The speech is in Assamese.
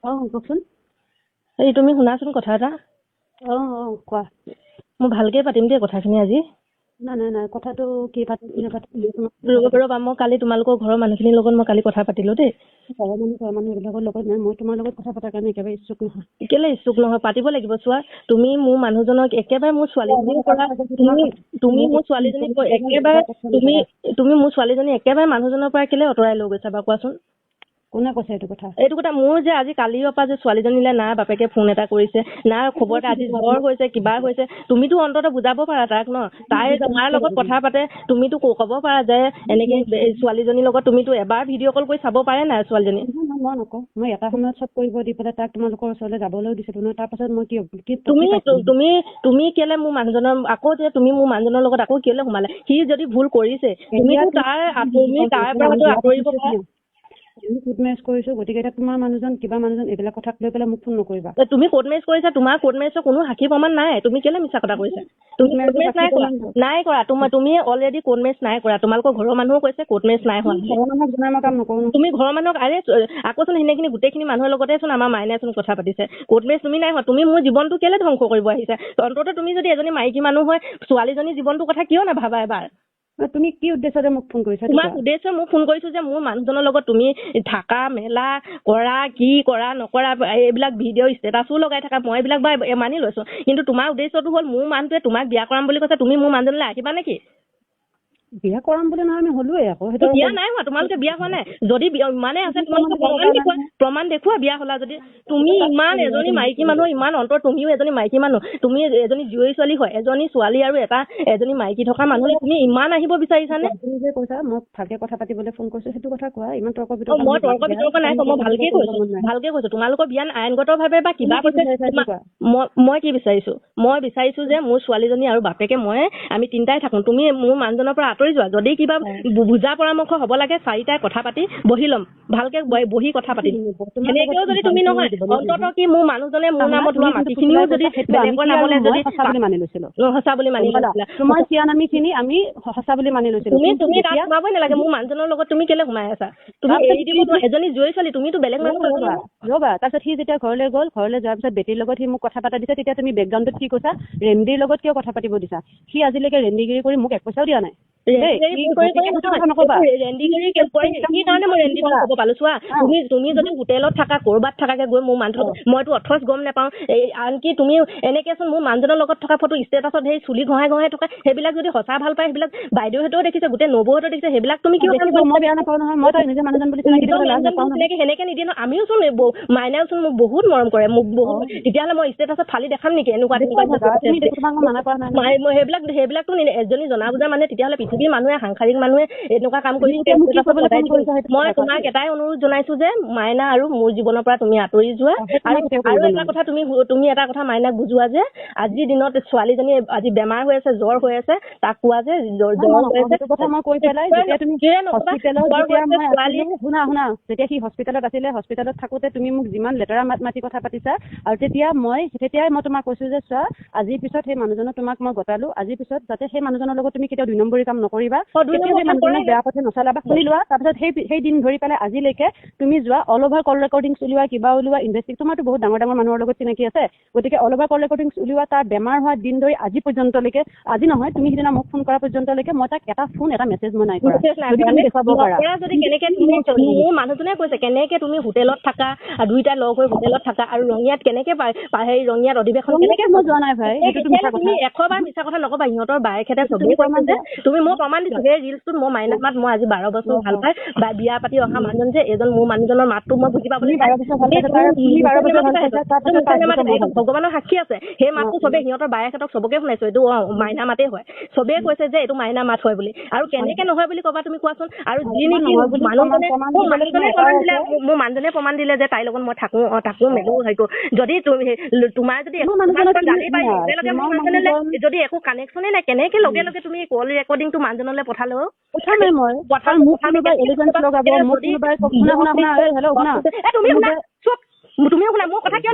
কওকচোন। এই তুমি শুনাচোন কথা এটা। কোৱা। মই ভালকে পাতিম দেই কথাখিনি আজি। নাই কথাটো কি পাতিম ৰ'বা, মই কালি তোমালোকৰ ঘৰৰ মানুহখিনিৰ লগত মই কালি কথা পাতিলো দেই। ঘৰৰ মানুহ এইবিলাকৰ লগত নাই, মই তোমাৰ লগত কথা পতাৰ কাৰণে একেবাৰে ইচ্ছুক নহয়। কেলে ইচ্ছুক নহয়, পাতিব লাগিব। চোৱা, তুমি মোৰ মানুহজনক একেবাৰে মোৰ ছোৱালীজনীৰ পৰা তুমি মোৰ ছোৱালীজনীক একেবাৰে তুমি মোৰ ছোৱালীজনী একেবাৰে মানুহজনৰ পৰা কেলে আঁতৰাই লৈ গৈছা বাৰু কোৱাচোন? কোনে কৈছে এইটো কথা? মোৰ যে আজি কালিৰ পৰা যে ছোৱালীজনীলে না বাপেকে ফোন এটা কৰিছে, না খবৰ এটা, আজি জ্বৰ হৈছে কিবা হৈছে, তুমিতো অন্ততঃ বুজাব পাৰা তাক ন। তাই তোমাৰ লগত কথা পাতে, তুমিতো ক'ব পাৰা যে এনেকে ছোৱালীজনীৰ লগত তুমিতো এবাৰ ভিডিঅ' কল কৰি চাব পাৰে নাই ছোৱালীজনী? মই নকওঁ, মই এটা সময়ত চব কৰিব দি পেলাই তাক তোমালোকৰ ওচৰলৈ যাবলৈও দিছিলো নহয়। তাৰ পাছত মই তুমি কেলে মোৰ মানুহজনৰ আকৌ যে তুমি মোৰ মানুহজনৰ লগত আকৌ কেলে সোমালে? সি যদি ভুল কৰিছে তুমিতো তুমি তাৰ পৰাতো আঁতৰিব পাৰা। কোৰ্ট মেৰেজ কৰিছো, গতিকে এতিয়া তোমাৰ মানুহজন কিবা মানুহজন এইবিলাক কথাক লৈ পেলাই মোক ফোন নকৰিবা। তুমি কোৰ্ট মেৰেজ কৰিছা, তোমাৰ কোৰ্ট মেৰেজৰ কোনো সাক্ষী প্ৰমাণ নাই, তুমি কেলে মিছা কথা কৈছা? তুমি কোৰ্ট মেৰেজ নাই কৰা তুমি অলৰেডি কোৰ্ট মেৰেজ নাই কৰা। তোমালোকৰ ঘৰৰ মানুহো কৈছে কোৰ্ট মেৰেজ নাই হোৱা। তুমি ঘৰৰ মানুহক আকৌচোন সেইখিনি গোটেইখিনি মানুহৰ লগতেচোন আমাৰ মাইনাচোন কথা পাতিছে। কোৰ্ট মেৰেজ তুমি নাই হোৱা। তুমি মোৰ জীৱনটো কেলে ধ্বংস কৰিব আহিছা? অন্ততঃ তুমি যদি এজনী মাইকী মানুহ হয়, ছোৱালীজনীৰ জীৱনটোৰ কথা কিয় নাভাবা এবাৰ? তুমি কি উদ্দেশ্যৰে মোক ফোন কৰিছা? তোমাক উদ্দেশ্যে মোক ফোন কৰিছো যে মোৰ মানুহজনৰ লগত তুমি থাকা মেলা কৰা, কি কৰা নকৰা, এইবিলাক ভিডিঅ' ষ্টেটাছো লগাই থাকা, মই এইবিলাক বা মানি লৈছো। কিন্তু তোমাৰ উদ্দেশ্যটো হ'ল মোৰ মানুহটোৱে তোমাক বিয়া কৰাম বুলি কৈছে, তুমি মোৰ মানুহজনলৈ আহিবা নেকি? বিয়া কৰাম বুলি নহয়, আমি হলোৱে আকৌ। সেইটো বিয়া নাই হোৱা, তোমালোকে বিয়া হোৱা নাই। যদি মানে আছে তোমালোকে প্ৰমাণ দেখুওৱা বিয়া হলা যদি। তুমি ইমান এজনী মাইকী মানুহ, ইমান অন্তৰ, তুমিও এজনী মাইকী মানুহ, তুমি এজনী জীয়ৰী ছোৱালী হয়, এজনী ছোৱালী আৰু এজনী মাইকী থকা মানুহ, তুমি ইমান আহিব বিচাৰিছানে? তুমি যে কৈছা মোক ভালকে কথা পাতিবলৈ ফোন কৰিছো, সেইটো কথা কোৱা। ইমান তৰ্ক বিতৰ্ক মই তৰ্ক বিতৰ্ক নাই কোৱা, মই ভালকে কৈছো। তোমালোকৰ বিয়াত আইনগতভাৱে বা কিবা কৈছে, মই কি বিচাৰিছো? মই বিচাৰিছো যে মোৰ ছোৱালীজনী আৰু বাপেকে আমি তিনিটাই থাকো। তুমি মোৰ মানুহজনৰ পৰা আঁতৰি যোৱা। যদি কিবা বুজা পৰামৰ্শ হ'ব লাগে, চাৰিটাই কথা পাতি বহি ল'ম, ভালকে বহি কথা পাতিম। সেনেকেও যদি তুমি নহয়, অন্ততঃ কি মোৰ মানুহজনে মোৰ নামত লোৱা মাটিখিনিও যদি বেলেগৰ নামলে যদি সঁচা বুলি মানি লৈছিলো, সঁচা বুলি মানি লৈছিলা, তোমাৰ চিয়া নামিখিনি আমি সঁচা বুলি মানি লৈছিলো। তুমি তাত সোমাবই নালাগে। মোৰ মানুহজনৰ লগত তুমি কেলে সোমাই আছা? তুমি এৰি দিব নোৱাৰা, এজনী জীয়ৰী ছোৱালী, তুমিতো বেলেগ মানুহ ৰ'বা। তাৰপিছত সি যেতিয়া ঘৰলৈ গ'ল, ঘৰলৈ যোৱাৰ পিছত বেটীৰ লগত সি মোক কথা পাতা দিছে, তেতিয়া তুমি বেকগ্ৰাউণ্ডত কি কৈছা? ৰেণ্ডিৰ লগত কিয় কথা পাতিব দিছা? সি আজিলৈকে ৰেণ্ডিগিৰি কৰি মোক এক পইচাও দিয়া নাই। তুমি যদি হোটেলত থাকা, কৰবাত থাকাকে গৈ মোৰ মানুহটো, মইতো অথচ গম নাপাওঁ। আনকি তুমি এনেকেচোন মোৰ মানুহজনৰ লগত থকা ফটো ষ্টেটাছত সেই চুলি ঘঁহাই থকা, সেইবিলাক যদি সঁচা ভাল পায়, সেইবিলাক বাইদেউহঁতেও দেখিছে, গোটেই নবৌহঁতেও দেখিছে, সেইবিলাক তুমি কিয় মই বেয়া নাপাওঁ নহয়। মই নিজে মানুহজন বুলি চিনাকি সেনেকে নিদিয়ে ন। আমিও চোন মাইনাওচোন মোক বহুত মৰম কৰে, মোক বহুত। তেতিয়াহ'লে মই ষ্টেটাছত ফালি দেখাম নেকি এনেকুৱা সেইবিলাকতো এজনী জনা বুজা মানে? তেতিয়াহ'লে পৃথিৱীৰ মানুহে, সাংসাৰিক মানুহে এনেকুৱা কাম কৰি মই তোমাক এটাই অনুৰোধ জনাইছো যে মাইনা আৰু মোৰ জীৱনৰ পৰা তুমি আঁতৰি যোৱা। আৰু এটা কথা তুমি এটা কথা মাইনাক বুজোৱা যে আজিৰ দিনত ছোৱালীজনী আজি বেমাৰ হৈ আছে, জ্বৰ হৈ আছে, তাক কোৱা যে জ্বৰ হৈ আছে। যেতিয়া সি হস্পিটেলত আছিলে, হস্পিটেলত থাকোতে তুমি মোক যিমান লেতেৰা মাতি কথা পাতিছা, আৰু তেতিয়াই মই তোমাক কৈছো যে চোৱা, আজিৰ পিছত সেই মানুহজনক তোমাক মই গতালো, আজিৰ পিছত যাতে সেই মানুহজনৰ লগত তুমি কেতিয়াও 2 নম্বৰী কাম নকৰিবা, বেয়া পথে নচলাবা, শুনি লোৱা। তাৰপিছত সেই দিন ধৰি পেলাই আজিলৈকে তুমি যোৱা, অল অভাৰ কল ৰেকৰ্ডিংছ উলিওৱা, কিবা উলিওৱা, তোমাৰতো বহুত ডাঙৰ মানুহৰ লগত চিনাকি আছে, গতিকে অল অভাৰ কল ৰেকৰ্ডিংছ উলিওৱা। তাৰ বেমাৰ হোৱা দিন ধৰি আজি পৰ্যন্তলৈকে, আজি নহয় তুমি সিদিনা মোক ফোন কৰা পৰ্যন্তলৈকে মই তাক এটা ফোন, এটা মেছেজ মই নাই কৰা। মোৰ মানুহজনে কৈছে কেনেকে তুমি হোটেলত থাকা, দুইটা লগ হৈ হোটেলত থাকা, আৰু ৰঙিয়াত কেনেকে ৰঙিয়াত অধিৱেশন কেনেকে মই যোৱা নাই ভাই। তুমি 100 বাৰ মিছা কথা নকবা। সিহঁতৰ বায়েকহেঁতে চবেই কৈছে যে তুমি, মই প্ৰমাণ দিছো সেই ৰিলছটোত। মই মাইনাৰ মাত, মই আজি 12 বছৰ ভাল পাই বা বিয়া পাতি অহা মানুহজন যে এজন মোৰ মানুহজনৰ মাতটো মই বুজি পাবলৈ ভগৱানৰ সাক্ষী আছে। সেই মাতটো চবেই, সিহঁতৰ বায়েকহঁতক চবকে শুনাইছো, এইটো মাইনা মাতেই হয়। চবেই কৈছে যে এইটো মাইনা মাত হয় বুলি। আৰু কেনেকে নহয় বুলি কবা তুমি কোৱাচোন? আৰু যি নেকি মোৰ মানুহজনে প্ৰমাণ দিলে যে তাইৰ লগত মই থাকো মেলো হয়তো। যদি তোমাৰ যদি যদি একো কানেকশ্যনে নাই, কেনেকে লগে লগে তুমি কল ৰেকৰ্ডিংটো মানুহজনলৈ পঠালো? তুমিও শুনা মোৰ কথা কিয়